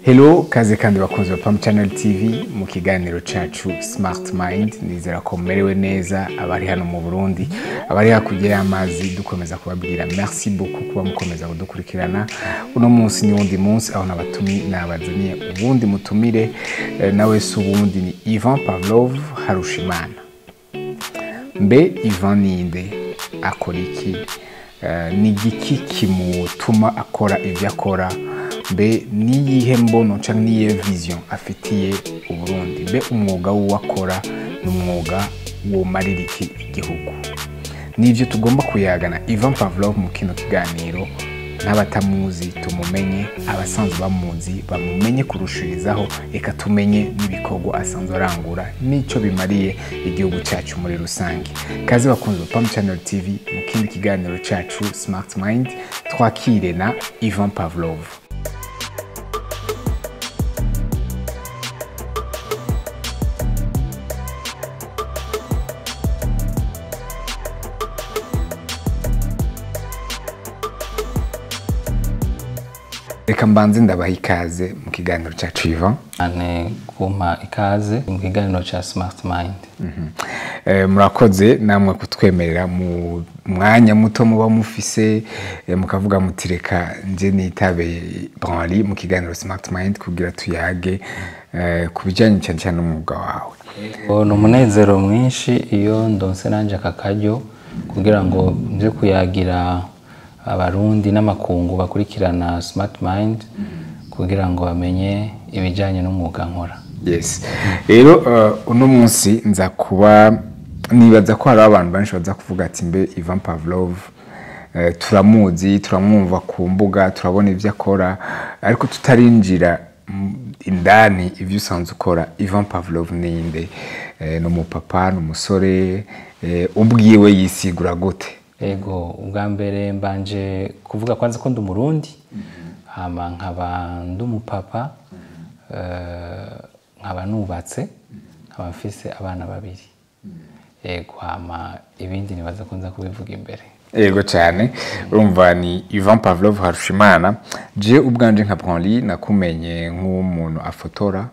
Hello, kaze kandi bakunzi ba Pam Channel TV mu kiganiro cacu Smart Mind. Nizera ko merewe neza abari hano mu Burundi, abari hakurya y'amazi. Dukomeza kubabwira merci beaucoup kuba mukomeza kudukurikirana. Uno munsi ni wundi munsi aho nabazaniye ubundi mutumire nawe subundi ni Ivan Pavlov Harushimana. Mbe Ivan ninde, akora iki, ni igiki kimutuma akora ivyo akora, mbe niyihe mbono canke niyihe vision afitiye Uburundi, mbe umwuga w'uwakora n'umwuga womarira iki igihugu. Nivyo tugomba kuyagana Ivan Pavlov mu kino kiganiro. N'abatamuzi tumumenye, abasanzwe bamuzi bamumenye kurushirizaho, eka tumenye n'ibikorwa asanzwe arangura n'ico bimariye igihugu cyacu muri rusange. Kaze bakunze Pam Channel TV mu kindi kiganiro cyacu Smart Mind, twakire na Ivan Pavlov. Reka mbanze ndabaha ikaze mu kiganiro cyacu Ivan. Ane kumpa ikaze mu kiganiro cya Smart Mind. Murakoze namwe kutwemerera mu mwanya muto muba mufise, mukavuga muti reka nje nitabe Branly mu kiganiro Smart Mind kugira tuyage kubijanye cyane n'umwuga wawe. Ni umunezero mwinshi iyo ndonse nanje akakaryo kugira ngo nje kuyagira abarundi n'amakungu bakurikirana Smart Mind kugira ngo bamenye ibijanye n'umwuga nkora. Yes. Rero uno munsi nza kuba nibaza ko hari abantu benshi baza kuvuga ati mbe Ivan Pavlov turamuzi, turamwumva ku mbuga, turabona ivyo akora, ariko tutarinjira indani ivyo usanzwe ukora. Ivan Pavlov ninde? No mupapa, no musore, ubwiwe yisigura gute? Ego, ubwa mbere mbanje kuvuga kwanza ko ndi Umurundi, hama nkaba ndi umupapa, nkaba nubatse, nkaba mfise abana babiri. Ego, hama ibindi nibaza ko nza kubivuga imbere. Ego cyane, urumva ni Ivan Pavlov Harushimana. Je ubwanje nka Branly nakumenye nk'umuntu afotora,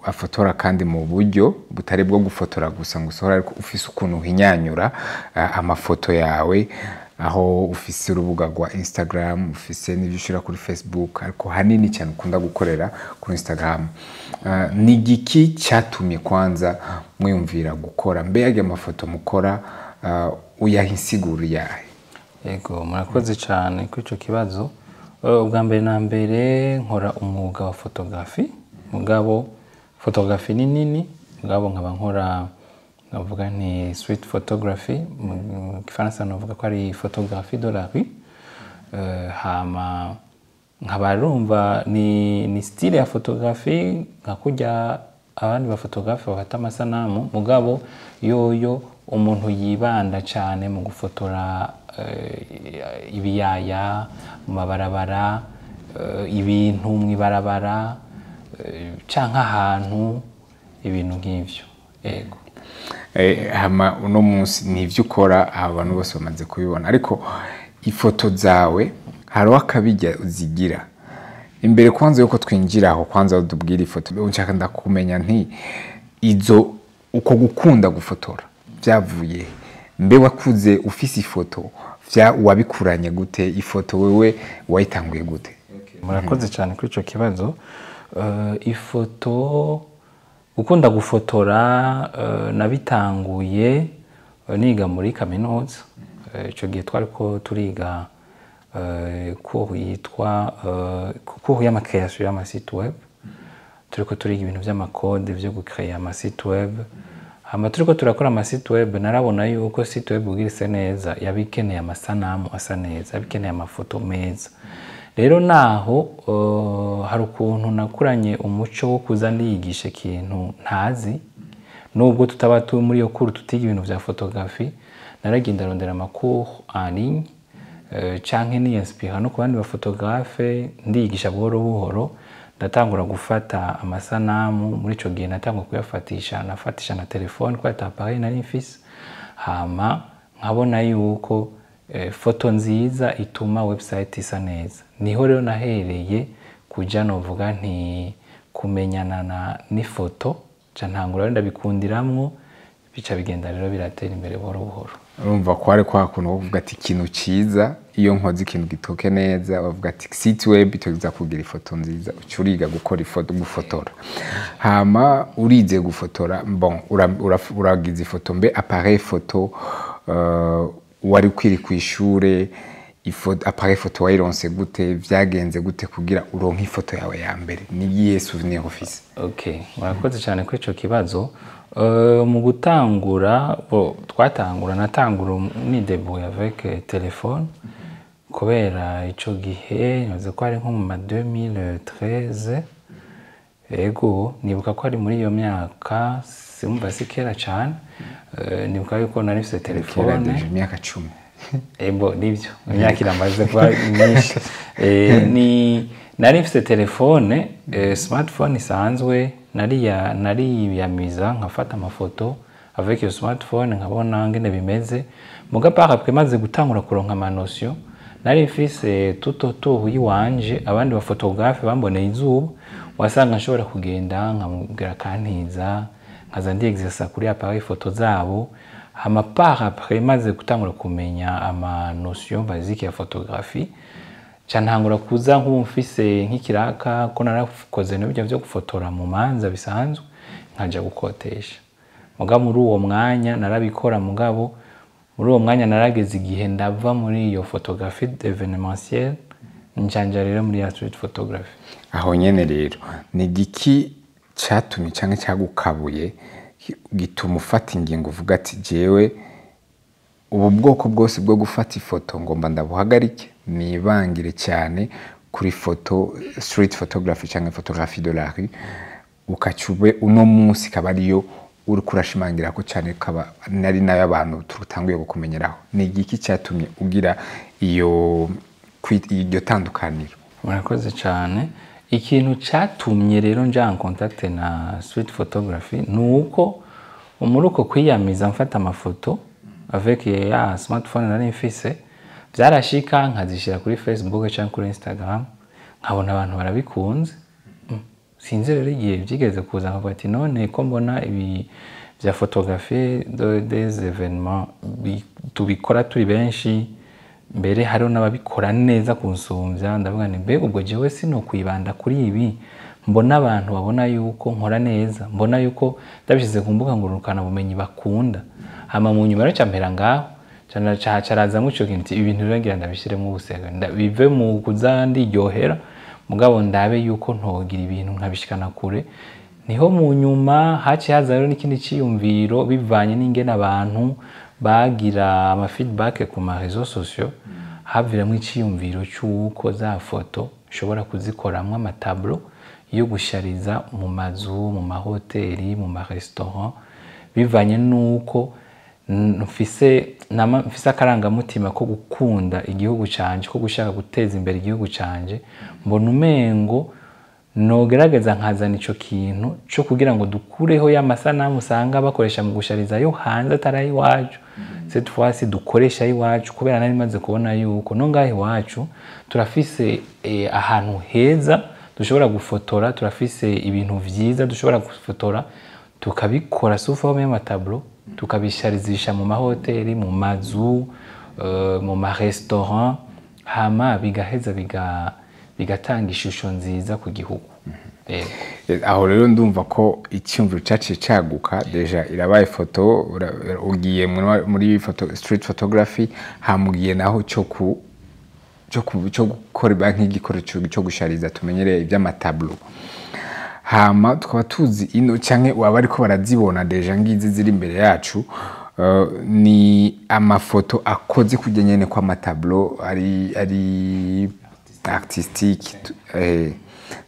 afotora kandi mu buryo butari bwo gufotora gusa ngo usohora, ariko ufise ukuntu uhinyanyura amafoto yawe, aho ufise urubuga rwa Instagram, ufise n'ivyo ushira kuri Facebook, ariko hanini cyane ukunda gukorera kuri Instagram. Ni igiki cyatumye kwanza mwiyumvira gukora, mbe yage amafoto mukora uyahisigura yahe? Ego, murakoze cyane kuri ico kibazo. Ubwa mbere na mbere nkora umwuga wa photography, mugabo photography ni nini, mugabo nkaba nkora navuga ni street photography, mu Gifaransa navuga ko ari photographie de la rue. Hama nkaba rumva ni style ya photography nka kujya abandi ba photographe bafata amasanamu, mugabo yoyo umuntu yibanda cyane mu gufotora ibiyaya mu mabarabara, ibintu mu ibarabara canka ahantu, ibintu nk'ivyo. Ego. Hama uno munsi nivyo ukora, abantu bose bamaze kubibona, ariko ifoto zawe hariho akabijya uzigira. Imbere kwanza yuko twinjira aho, kwanza udubwira ifoto, nshaka ndakumenya nti izo uko gukunda gufotora byavuye, mbe wakuze ufise ifoto, wabikuranye gute? Ifoto wewe wayitanguye gute? Murakoze cyane kuri ico kibazo. Ifoto, gukunda gufotora nabitanguye niga muri kaminuza. Ico gihe twariko turiga cours yitwa cours y'ama création y'ama site web. Turiko turiga ibintu by'amakode byo gucreate ama site web. Hama turiko turakora ama site web, narabona yuko site web ugirise neza yabikeneye amasanamu asa neza, yabikeneye amafoto meza. Rero naho hari ukuntu nakuranye umuco wo kuza ndiyigisha ikintu ntazi, nubwo tutaba tu muri yo cours tutiga ibintu bya photography, naragenda rondera amakuru en ligne, canke ni inspira no kubandi ba photographe, ndiyigisha buhoro buhoro. Ndatangura gufata amasanamu, muri ico gihe natangura kuyafatisha, nafatisha na telefone kwa appareil nari mfise. Hama nkabona yuko foto nziza ituma website isa neza. Niho rero nahereye kuja novuga nti kumenyana n'ifoto ca ntangura rero ndabikundiramwo bica bigenda rero biratera imbere buhoro buhoro. Urumva ko ari kwa kuntu uvuga ati ikintu ciza iyo nkoze ikintu gitoke neza bavuga ati site web itoza kugira ifoto nziza ucuriga gukora ifoto gufotora. Hama urize gufotora bon uragize ifoto mbe appareil photo wari kwiri kwishure appareil photo wayironse gute vyagenze gute kugira uronke ifoto yawe ya mbere ni souvenir office. Okay, murakoze cyane ko ico kibazo. Mu gutangura natangura ni débrouille avec téléphone kubera ico gihe naze ko ari nko mu 2013 ego nibuka ko ari muri iyo myaka simva sikera cyane nibuka yuko nari mfite telefone imyaka 10 ebo nivyo imyaka iramaze kuba myinshi nari mfite telefone smartphone isanzwe nari yamiza nkafata amafoto avec iyo smartphone nkabona ngene bimeze muga après maze gutangura kuronka amanotion nari mfise tuto yiwanje abandi ba photographe bamboneye izuba wasanga nshobora kugenda nkamubwira kantiza nkaza ndi exercice kuri appareil photo zabo hama après maze gutangura kumenya ama notion basique ya photographie cyantangura kuza nk'umfise nk'ikiraka ko narakoze n'ibyo byo gufotora mu manza bisanzwe nkaja gukotesha muga muri uwo mwanya narabikora mugabo muri uwo mwanya narageze igihe ndava muri iyo photographie d'événementiel njanja rero muri ya street photography. Aho nyene rero ni giki cyatumye cyangwa cyagukabuye gituma ufata ingingo uvuga ati jewe ubu bwoko bwose bwo gufata ifoto ngomba ndabuhagarike nibangire cyane kuri foto street photography cyangwa photographie de la rue ukacube uno munsi kabariyo uri kurashimangira ko cyane kaba nari nayo abantu tutanguye gukumenyeraho ni igiki cyatumye ugira iyo tandukaniro. Murakoze cyane. Ikintu cyatumye rero nja en contact na street photography nuko umuruko kwiyamiza mfata amafoto avec ya smartphone nari mfise byarashika nkazishira kuri Facebook cyangwa kuri Instagram nkabona abantu barabikunze sinzi rero igihe byigeze kuza nkavuga ati none ko mbona ibi bya photographie des événements tubikora turi benshi mbere hariho n'ababikora neza kunsumvya ndavuga ni mbe ubwo jewe sino kwibanda kuri ibi mbona abantu babona yuko nkora neza mbona yuko ndabishize ku mbuga ngurukana bumenyi bakunda hama mu nyuma rero campera ngaho caraza muco kintu ibintu birangira ndabishiremo ubusega bive mu kuza ndiryohera mugabo ndabe yuko ntogira ibintu nkabishikana kure niho mu nyuma haci haza rero n'ikindi ciyumviro bivanye n'ingene abantu bagira ama feedback ku ma réseaux sociaux haviramo iciyumviro cyuko za foto ushobora kuzikoramwe ama tableau yo gushariza mu mazu mu mahoteli mu ma restaurant bivanye nuko mfise akarangamutima ko gukunda igihugu canje ko gushaka guteza imbere igihugu canje mbona umengo nogerageza nkazana ico kintu cyo kugira ngo dukureho ya masanamu usanga bakoresha mu gushariza yo hanze atari iwacu cette fois dukoresha iwacu kubera nari maze kubona yuko no ngahe iwacu turafise ahantu heza dushobora gufotora turafise ibintu vyiza dushobora gufotora tukabikora sous forme y'amatableau tukabisharizisha mu mahoteli mu mazu mu ma restaurant hama bigaheza bigatanga ishusho nziza ku gihugu. Aho rero ndumva ko icyumviro cyaciye cyaguka deja irabaye foto ugiye muri street photography hamugiye naho cyo gukora banki y'igikoresho cyo gushariza tumenyereye iby'amatableau hama tukaba tuzi ino canke waba ariko barazibona deja ngizi ziri imbere yacu ni amafoto akoze kujya nyene kwa matableau ari artistique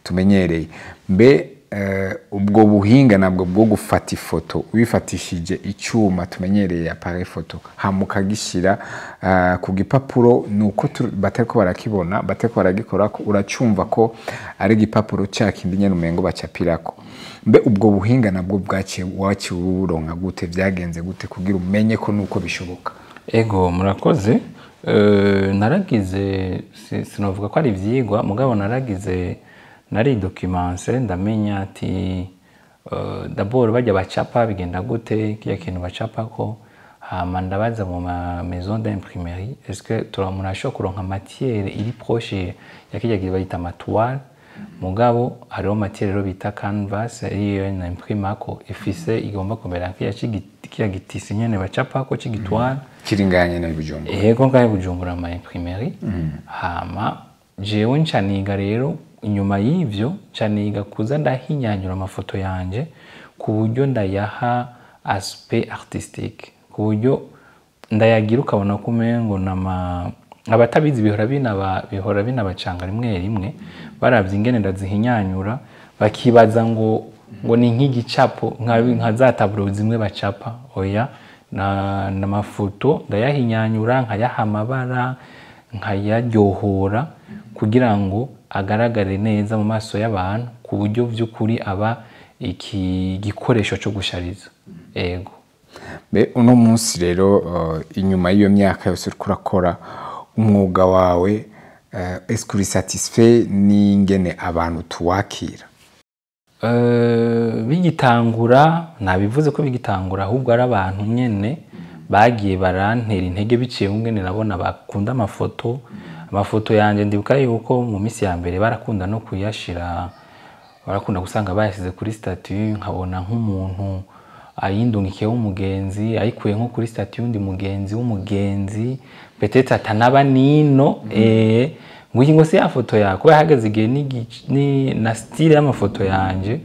tumenyereye mbe ubwo buhinga nabwo bwo gufata ifoto wifatishije icyuma tumenyereye appareil photo hamuka gishira ku gipapuro nuko batariko barakibona batariko baragikora ko uracumva ko ari gipapuro cyakindi nyene umengo bacapirako mbe ubwo buhinga nabwo bwaciye waciye uronka gute byagenze gute kugira umenye ko nuko bishoboka. Ego murakoze naragize sinavuga ko ari ivyigwa mugabo nari documenté ndamenya ati d'abord bajya bacapa bigenda gute kiya kintu bacapa ko hama ndabaza mu maison d'imprimerie est-ce que turamuna ashobora kuronka matière iri proche ya kijya gihe bayita matoile mugabo hariho matière rero bita canvas iyo na imprimako ifise igomba kumera kiya gitisi nyene bacapa ko cigitwara kiringanye na Bujumbura yego ngahe Bujumbura ma imprimerie hama jewe ncaniga rero inyuma y'ivyo ncaniga kuza ndahinyanyura amafoto yanje ku buryo ndayaha aspect artistique ku buryo ndayagira ukabona ko umengo abatabizi bihora binabacanga rimwe baravye ingene ndazihinyanyura bakibaza ngo ni nk'igicapo nka za tableau zimwe bacapa oya na mafoto ndayahinyanyura nkayaha amabara nkayaryohora kugira ngo agaragare neza mu maso y'abantu ku buryo vy'ukuri aba iki gikoresho cyo gushariza ego uno munsi rero inyuma y'iyo myaka yose uriko urakora umwuga wawe est-ce que uri satisfait n'ingene abantu tuwakira bigitangura nabivuze ko bigitangura ahubwo ari abantu nyene bagiye barantera intege biciye ngene nabona bakunda amafoto yanje ndibuka yuko mu misi ya mbere barakunda no kuyashira barakunda gusanga bayasize kuri statut nkabona nk'umuntu ayindungikiye w'umugenzi ayikuye nko kuri statut y'undi mugenzi w'umugenzi peut-être atanaba nino ngo se ya foto ya kuba hagaze igihe ni na style y'amafoto yanje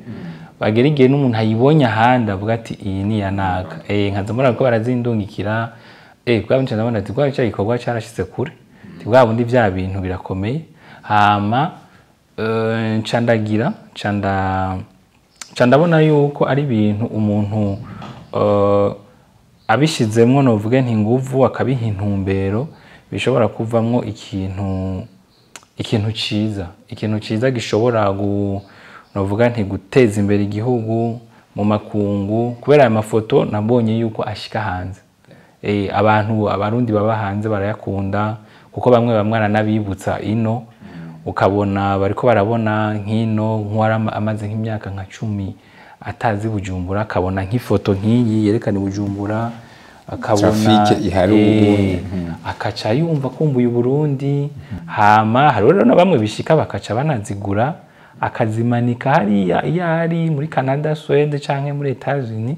bagera igihe n'umuntu ayibonye ahandi avuga ati iyi ni ya naka nkaza muri ko barazindungikira kwa bintu ndabona ati kwa cyo gikorwa cyarashitse kure tibwa bundi bya bintu birakomeye hama ndabona yuko ari ibintu umuntu abishizemwo novuge nti nguvu akabiha intumbero bishobora kuvamwo ikintu ciza gishobora novuga nti guteza imbere igihugu mu makungu kubera aya mafoto nabonye yuko ashika hanze abarundi baba hanze barayakunda kuko bamwe aranabibutsa ino ukabona bariko barabona nkino nkwara amaze nk'imyaka nka 10 atazi Bujumbura akabona nk'ifoto nk'iyi yerekana Bujumbura akabona akaca yumva kumbuye Burundi hama hari rero na bamwe bishika bakaca banazigura akazimanika hariya yari muri Canada Swede canke muri Etats-Unis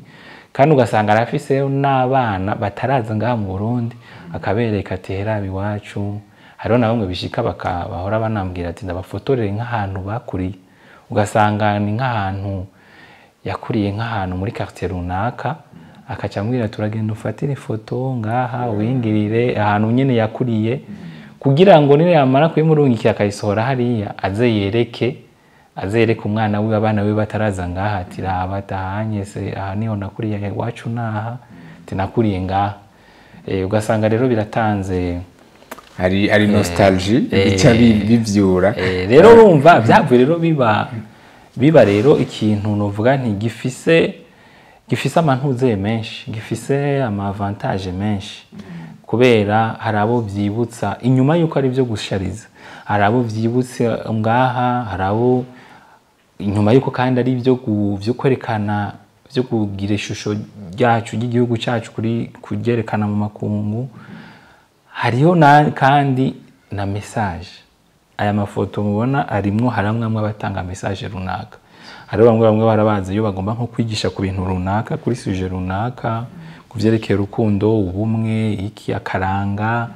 kandi ugasanga arafise n'abana bataraza ngaha mu Burundi akabereka ati herabi wacu hariho na bamwe bishika bahora banambwira ati ndabafotorere nk'ahantu bakuriye ugasanga ni nk'ahantu yakuriye nk'ahantu muri quartier runaka akaca ambwira turagenda ufatire ifoto ngaha wingirire ahantu nyene yakuriye kugira ngo nire yamara kwimurungikira akayisohora hariya azeyereke umwana wiwe abana we bataraza ngaha ati raba tahanye se aha niho nakuriye iwacu naha tinakuriye ngaha ugasanga rero biratanze ari nostalgie bica bivyura rero urumva byavuye rero biba rero ikintu novuga nti gifise amantuze menshi gifise amavantage menshi kubera hari abo vyibutsa inyuma yuko ari byo gushariza hari abo vyibutsa ngaha hari abo inyuma yuko kandi ari byo kwerekana byo kugira ishusho ryacu ry'igihugu cyacu kugerekana mu makungu hariho kandi na message aya mafoto mubona arimwo haramwe abatanga message runaka hariho bamwe barabazi iyo bagomba nko kwigisha ku bintu runaka kuri sujet runaka kuvyerekeye urukundo ubumwe iki akaranga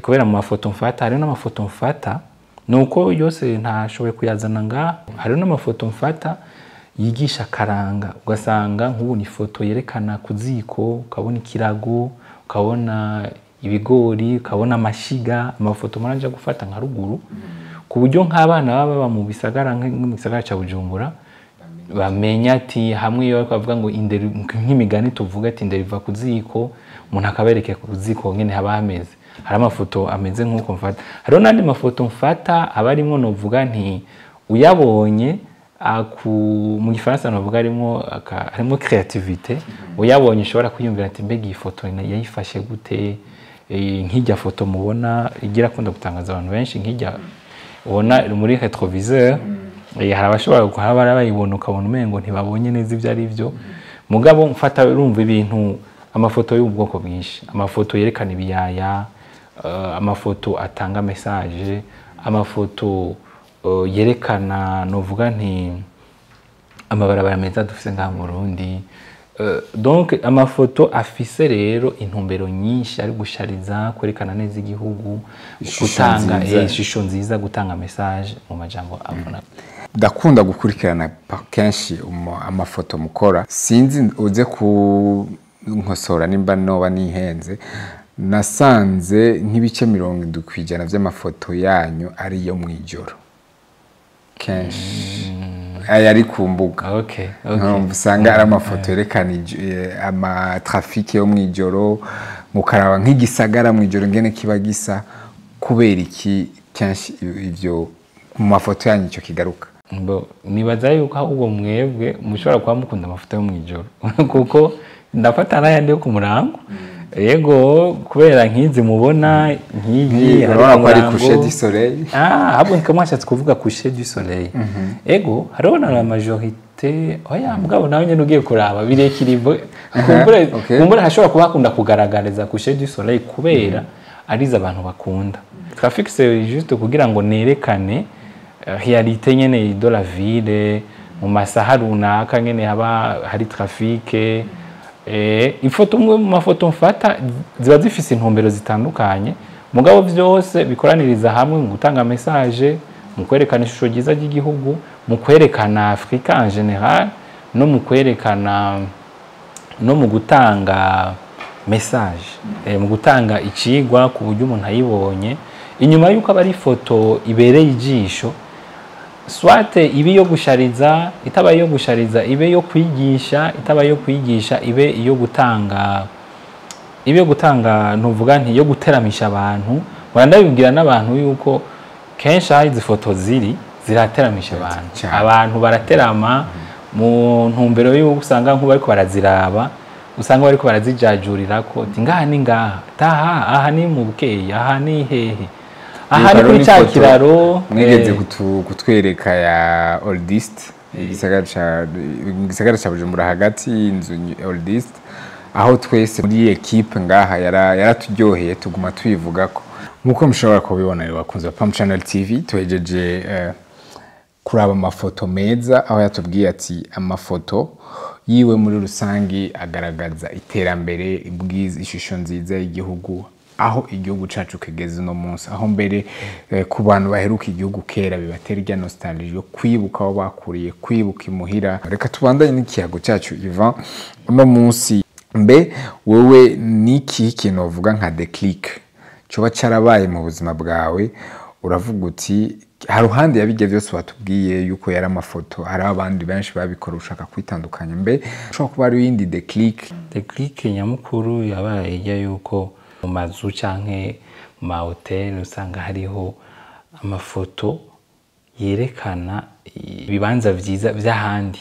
kubera mu mafoto mfata hariho n'amafoto mfata nuko yose ntashoboye kuyazana ngaha hariho n'amafoto mfata yigisha akaranga ugasanga nk'ubu ni foto yerekana kuziko ukabona ikirago ukabona ibigori ukabona amashiga amafoto maranja gufata nka ruguru ku buryo nk'abana baba mu bisagara ca Bujumbura bamenya ati hamwe yo bavuga ngo nk'imigani tuvuga ati inderiva kuziko umuntu akabereke kuziko ngene haba hameze hari amafoto ameze nk'uko mfata hariho n'andi mafoto mfata abarimo novuga nti uyabonye mu gifaransa novuga harimo creativité uyabonye ushobora kwiyumvira ati mbega iyi foto yayifashe gute nk'ijya foto mubona igira akunda gutangaza abantu benshi nk'ijya ubona muri retroviseur hari abashobora kuhaba bayibona ukabona umengo ntibabonye neza ibyo ari byo mugabo mfata urumva ibintu amafoto y'ubwoko bwinshi amafoto yerekana ibiyaya amafoto atanga message amafoto yerekana novuga nti amabarabara meza dufise ngaha mu Burundi donc amafoto afise rero intumbero nyinshi ari gushariza kwerekana neza igihugu gutanga ishusho nziza gutanga message mu majambo avuna ndakunda gukurikirana kenshi amafoto mukora sinzi uze ku nkosora nimba noba nihenze nasanze nk'ibice 70% by'amafoto yanyu ari yo mwijoro kenshi ari ku mbuga usanga ari amafoto yerekana ama traffic yo mwijoro mukaraba nk'igisagara mwijoro ngene kiba gisa kubera iki kenshi ivyo mu mafoto yanyu cyo kigaruka nibaza yuko ahubwo mwebwe mushobora kuba mukunda amafoto yo mwijoro kuko ndafata n'ayandi yo ku murango yego kubera nkizi mubona nk'iyi urabona ko ari coucher du soleil ahubwo nkamwashatse kuvuga coucher du soleil ego hariho na majorité oya mugabo nawe nyene ugiye kuraba birekirimbo kumbure hashobora kuba hakunda kugaragariza coucher du soleil kubera ariza abantu bakunda traffic c'est juste kugira ngo nerekane réalité nyene de la ville mu masaha runaka nyene haba hari trafic ifoto mu mafoto mfata ziba zifise intumbero zitandukanye mugabo byose bikoraniriza hamwe mu gutanga message mu kwerekana ishusho ryiza ry'igihugu mu kwerekana Afrika en general no mu kwerekana no mu gutanga message mu gutanga icigwa ku buryo umuntu ayibonye inyuma yuko aba ari ifoto ibereye ijisho swate ibe yo gushariza itaba yo gushariza ibe yo kwigisha itaba yo kwigisha ibe iyo gutanga ntuvuga nti yo guteramisha abantu ndabibwira n'abantu yuko kenshi izi foto zirateramisha abantu baraterama mu ntumbero yo usanga nkuba ariko baraziraba usanga bariko barazijajurira ko ngaha ni ngaha taha aha ni mu Bukeye aha ni hehe aha ni kuri cya kiraro mwigeze kutwereka ya Oldest igisagara cha Bujumbura hagati y'inzu Oldest aho twese muri equipe ngaha yaraturyoheye tuguma tuyivuga ko nkuko mushobora kubibona bakunze Pam Channel TV twejeje kuraba amafoto meza aho yatubwiye ati amafoto yiwe muri rusangi agaragaza iterambere ibwiza ishusho nziza y'igihugu aho igihugu cacu kigeze no munsi aho mbere ku bantu baheruka igihugu kera bibatera irya nostalgie yo kwibuka aho bakuriye kwibuka imuhira reka tubandanye n'ikiyago cyacu Ivan no munsi mbe wewe niki kintu uvuga nka déclic cyo carabaye mu buzima bwawe uravuga uti haruhande yabige byose watubwiye yuko yari amafoto hari abandi benshi babikora ushaka kwitandukanya mbe ushobora kuba ari yindi déclic nyamukuru yabaye ijya yuko mu mazu canke mu mahoteli usanga hariho amafoto yerekana ibibanza vyiza vy'ahandi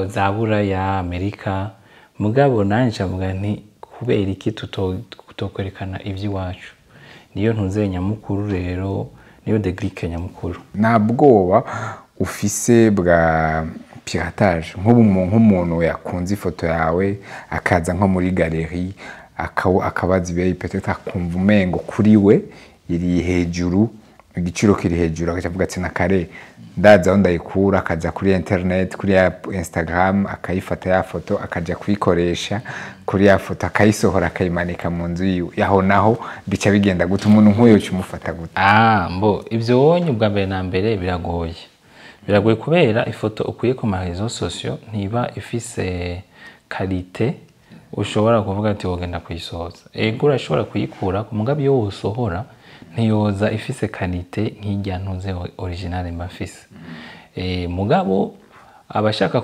za Buraya Amerika mugabo nanje avuga nti kubera iki tutokwerekana ivy'iwacu niyo ntuze nyamukuru rero niyo déclic nyamukuru nabwoba ufise bwa piratage nk'umuntu yakunze ifoto yawe akaza nko muri galerie akabaza ibeye peut-être akumva umengo kuri we iri hejuru igiciro kiri hejuru akavuga ati nakare ndaza aho ndayikura akaja kuri internet kuri Instagram akayifata ya foto akaja kuyikoresha kuri ya foto akayisohora akayimanika mu nzu yaho naho bica bigenda gute umuntu nk'uyo cyumufata gute mbo ivyo wonye ubwa mbere na mbere biragoye kubera ifoto ukuye ku ma réseaux sociaux ntiba ifise qualité ushobora kuvuga ati wogenda kuyisoza ego urashobora kuyikura ku mugabe yo usohora ntiyoza ifise qualité nk'ijya ntuze original mbafise mugabo abashaka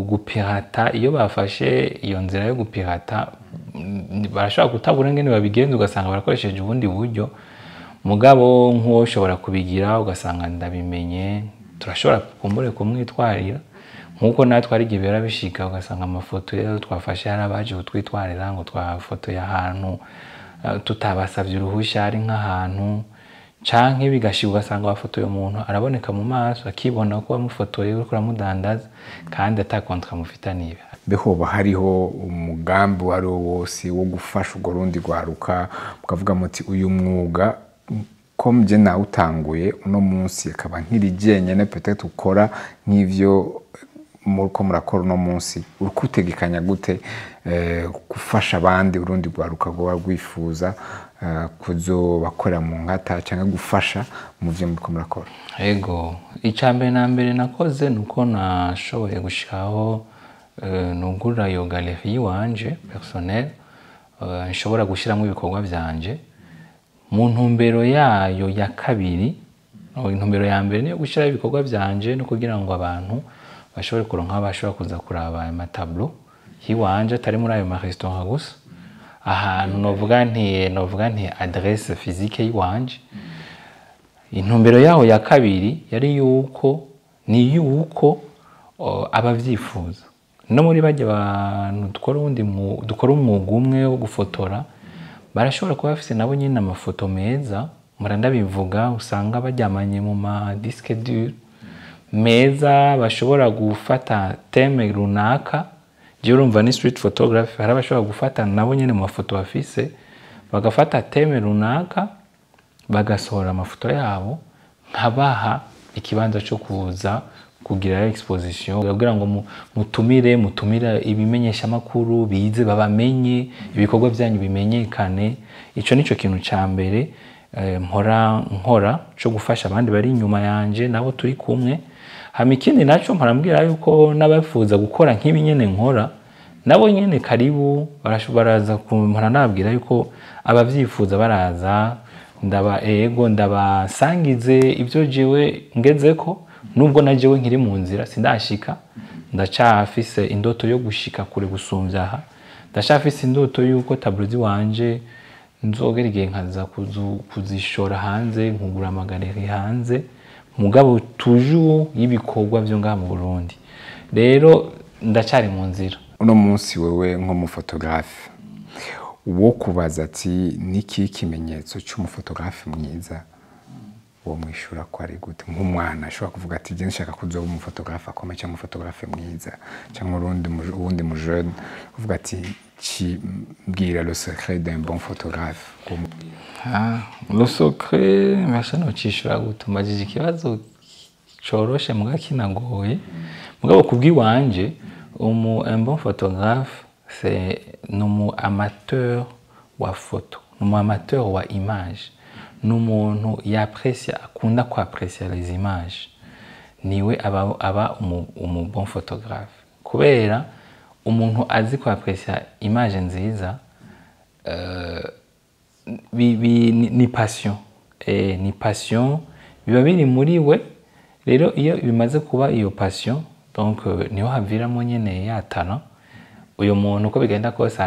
gupirata iyo bafashe iyo nzira yo gupirata barashobora kutabura ngene babigenza ugasanga barakoresheje ubundi buryo mugabo nk'uwo ushobora kubigira ugasanga ndabimenye turashobora kumbure kumwitwarira nkuko natwe ari gihe birabishika ugasanga amafoto yo twafashe harabaje utwitwarira ngo twafoto ya hantu tutabasavye uruhusha ari nk'ahantu canke bigashika ugasanga wafotoye umuntu araboneka mu maso akibona ko wamufotoye uriko uramudandaza kandi ata kontra mufitaniye. Behoba hariho umugambi wari wose wo gufasha urwo rundi rwaruka mukavuga muti uyu mwuga ko mje nawe utanguye uno munsi akaba nk'irijenyene peut-être ukora nk'ivyo muriko murakora uno munsi uriko utegekanya gute gufasha abandi urundi rwaruka rwoba rwifuza kuzobakorera mu ngata cyangwa gufasha mu vyo muriko murakora? Ego icambere na mbere nakoze nuko nashoboye gushikaho nugura iyo galerie wanje personnel nshobora gushiramo ibikorwa vyanje mu ntumbero yayo ya kabiri. Intumbero ya mbere niyo gushira ibikorwa vyanje no kugira ngo abantu bashobore kuronka bashobora kuza kuraba amatablo hiwanje atari muri ayo marestaurant gusa ahantu novuga nti adresse physique yiwanje. Intumbero yaho ya kabiri yari yuko abavyifuza no muri bajya abantu dukora umwuga umwe wo gufotora barashobora kuba bafise nabo nyine amafoto meza murandabivuga usanga bajyamanye mu ma disque dur meza bashobora gufata theme runaka. Je urumva ni street photography hari abashobora gufata nabo nyine mu mafoto bafise bagafata theme runaka bagasohora amafoto yabo nkabaha ikibanza cyo kuza kugira exposition kugira ngo mutumire ibimenyesha makuru bize babamenye ibikorwa byanyu bimenyekane. Ico nico kintu ca mbere nkora cyo gufasha abandi bari inyuma yanje nabo turi kumwe. Hama ikindi naco mparambwira yuko nabafuza gukora nk'ibi nyene nkora nabo nyene karibu baraza kumpora nabwira yuko abavyifuza baraza ndabasangize ibyo jewe ngezeko nubwo na jewe nkiri mu nzira sindashika ndacafise indoto yo gushika kure gusumvya aha ndacafise indoto yuko tablozi wanje nzogera igihe nkaza kuzishora hanze nkugura amagaleri hanze mugabo toujours y'ibikorwa byo ngaha mu Burundi. Rero ndacari mu nzira. Uno munsi wewe nk'umufotografe wo kubaza ati niki kimenyetso cy'umufotografe mwiza wo mwishura ko ari gute nk'umwana ashobora kuvuga ati je nshaka kuzoba umufotografe akomeye cyangwa umufotografe mwiza cyangwa urundi mu jeune kuvuga ati mbwira le secret d'un bon photographe. Le secret mashano cishura gutuma jiji kibazo coroshe muga kinagoye mugabo kubwiwanje un bon photographe c'est un amateur wa photo, un amateur wa image, n'umuntu yapprécie akunda ko apprécier les images niwe aba bon photographe kubera umuntu azi ko apprécier image nziza ni passion ni passion biba biri muri we. Rero iyo bimaze kuba iyo passion donc niho haviramo nyene yatana uyo muntu uko bigenda kose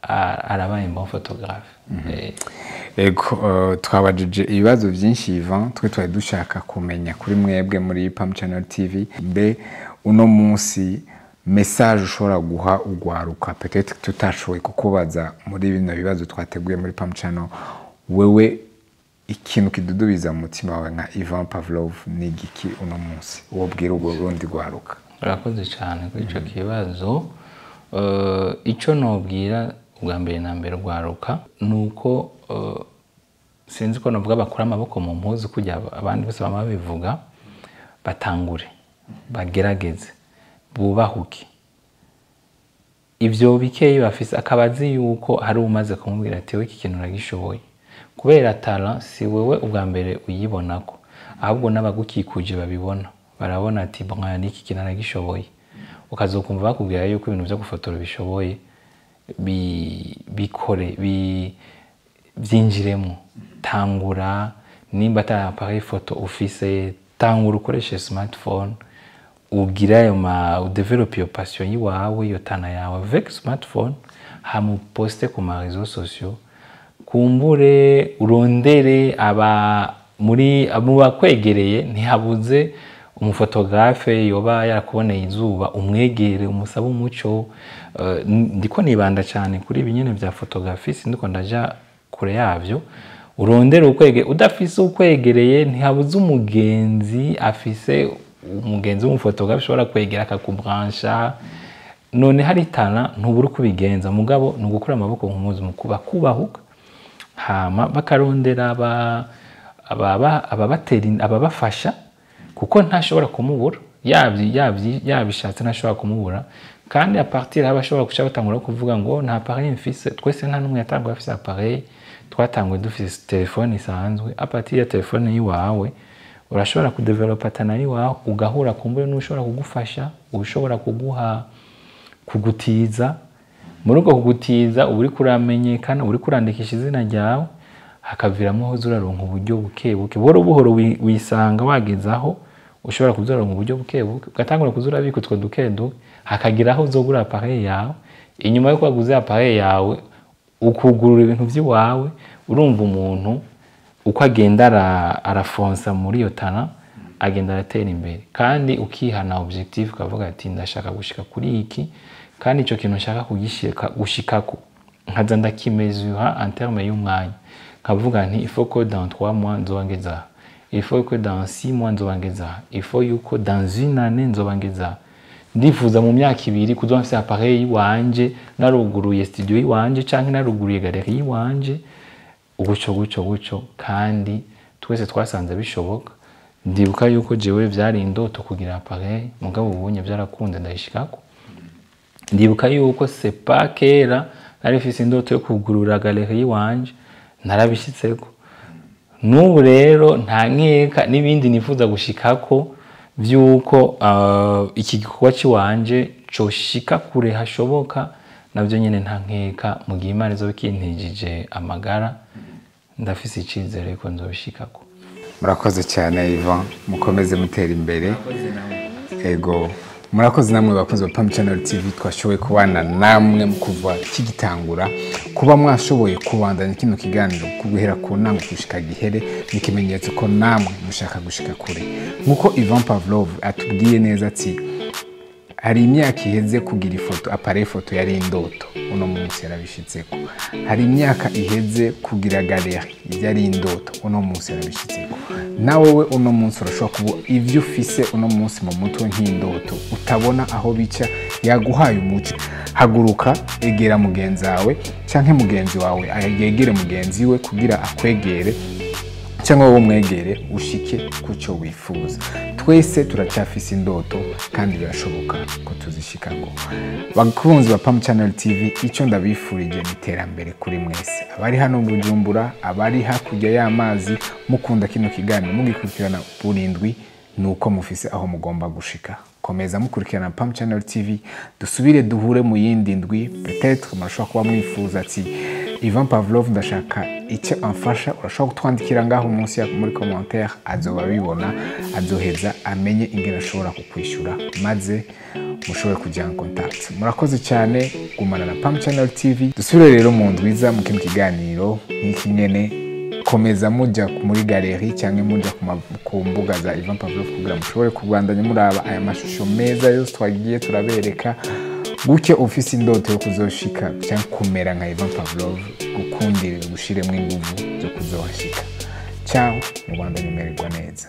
arabaye bon photographe. Ego twabajije ibibazo byinshi Ivan twe twari dushaka kumenya kuri mwebwe muri Pam Channel TV mbe uno munsi message ushobora guha ugwaruka peut-être tutashoboye kukubaza muri bino bibazo twateguye muri Pam Channel wewe ikintu kidudubiza mu mutima wawe nka Ivan Pavlov ni giki uno munsi wobwira urwo rundi gwaruka? Urakoze cyane kuri ico kibazo. Ico nobwira ubwa mbere na mbere gwaruka nuko sinzi ko novuga bakura amaboko mu mpuzu kujya abandi bose bama bivuga batangure bagerageze bubahuke ivyo bikeye bafise akabazi yuko hari umaze kumubwira ati we iki kintu uragishoboye kubera talent si wewe ubwa mbere uyibonako ahubwo n'abagukikuje babibona barabona ati bwana iki kintu aragishoboye ukazokumva bakubwira yuko ibintu byo gufotora bishoboye bikore byinjiremo tangura nimba ata appareil photo ufise tangura ukoreshe smartphone ugira ayo develop your passion yiwawe yo tana yawe avec smartphone hamu poste ku ma réseaux sociaux kumbure urondere aba muri abo bakwegereye ntihabuze umufotografe yoba yarakuboneye izuba umwegere umusabe umuco. Ndiko nibanda cyane kuri ibi nyene vya photography, sindiko ndaja kure yavyo. Urondera ukwege udafise ukwegereye ntihabuze umugenzi afise umugenzi w'umufotografe ushobora kwegera akakubransha. None haritana ntubura kubigenza mugabo nugukura amaboko nk'umuzi mukuba kubahuka hama bakarondera ababafasha kuko ntashobora kumubura yabishatse ntashobora kumubura. Kandi a partir abashobora gushaka batangura kuvuga ngo nta appareil mfise. Twese nta numwe yatangwa afise appareil, twatangwe dufise telefone isanzwe. A partir ya telefone yiwawe urashobora kudevelopa tanari wawe ugahura kumbure n'ushobora kugufasha, ushobora kuguha kugutiza. Muri uko kugutiza uri kuramenyekana, uri kurandikisha izina ryawe, hakaviramo aho zuraronka uburyo bukebuke. Buhoro buhoro wisanga wagezaho ushobora kuzoronka uburyo bukebuke, ugatangura kuzurabika utwo dukeduke, hakagira aho uzogura appareil yawe. Inyuma yo kwaguza appareil yawe ukugurura ibintu by'iwawe, urumva umuntu uko agenda arafonsa muri yo tana agenda aratera imbere. Kandi ukihana objectif ukavuga ati ndashaka gushika kuri iki, kandi ico kintu nshaka gushikako nkaza ndakimezura en terme y'umwanya. Nkavuga nti il faut que dans 3 mois nzobangeza, il faut que dans 6 mois nzobangeza, il faut yuko dans une année nzobangeza. Ndifuza mu myaka 2 kuzoba mfise appareil wanje, naruguruye studio yiwanje canke naruguruye galerie yiwanje, guco. Kandi twese twasanze bishoboka. Ndibuka yuko jewe vyari indoto kugira appareil mugabo ubunye byarakunze ndayishikako. Ndibuka yuko c'est pas kera nari mfise indoto yo kugurura galerie yiwanje, narabishitseko. N'ubu rero nta nkeka n'ibindi nifuza gushikako vyuko iki gikorwa ciwanje coshika kure hashoboka. Navyo nyene nta nkeka mu gihe Imana izobikintijije amagara, ndafise icizere ko nzobishikako. Murakoze cyane Ivan, mukomeze mutera imbere. Ego murakoze namwe bakoze ba Pam Channel TV, twashoboye kubana namwe mu kuva kigitangura. Kuba mwashoboye kubandanya kino kiganiro kuguhera ku ntango gushika gihere n'ikimenyetso ko namwe mushaka gushika kure. Nkuko Ivan Pavlov atubwiye neza ati hari imyaka iheze kugira ifoto, appareil photo yari indoto, uno munsi yarabishitseko. Hari imyaka iheze kugira galerie yari indoto, uno munsi yarabishitseko. Nawe we uno munsi urashobora kuba ivyo ufise uno munsi mu mutwe nk'indoto utabona aho bica, yaguhaye umuco. Haguruka egera mugenzi wawe canke mugenzi wawe ayegere mugenzi we kugira akwegere cyangwa wowe mwegere ushike kucyo wifuza. Twese turacafise indoto kandi birashoboka ko tuzishikako. Bakunzi ba Pam Channel TV, icyo ndabifurije n'iterambere kuri mwese. Abari hano mu Bujumbura, abari hakurya y'amazi, mukunda kino kiganiro mugikurikirana burindwi, nuko mufise aho mugomba gushika. Komeza mukurikirana Pam Channel TV, dusubire duhure mu yindi ndwi. Peut-être murashobora kuba mwifuza ati Ivan Pavlov ndashaka icyo amfasha, urashobora kutwandikira ngaho munsi muri commentaire, azoba bibona, azoheza amenye ingene ashobora kukwishura maze mushobore kujya en contact. Murakoze cyane, gumana na Pam Channel TV. Dusubire rero mu ndwiza mu kindi kiganiro nk'iki nyene. Komeza mujya muri galerie cyangwa mujya ku mbuga za Ivan Pavlov kugira mushobore kubandanya muraba aya mashusho meza yose twagiye turabereka. Guke ufise indoto yo kuzoshika cyangwa kumera nka Ivan Pavlov, gukundire gushiremo inguvu zo kuzohashika. Ciao, mubandanye mererwa neza.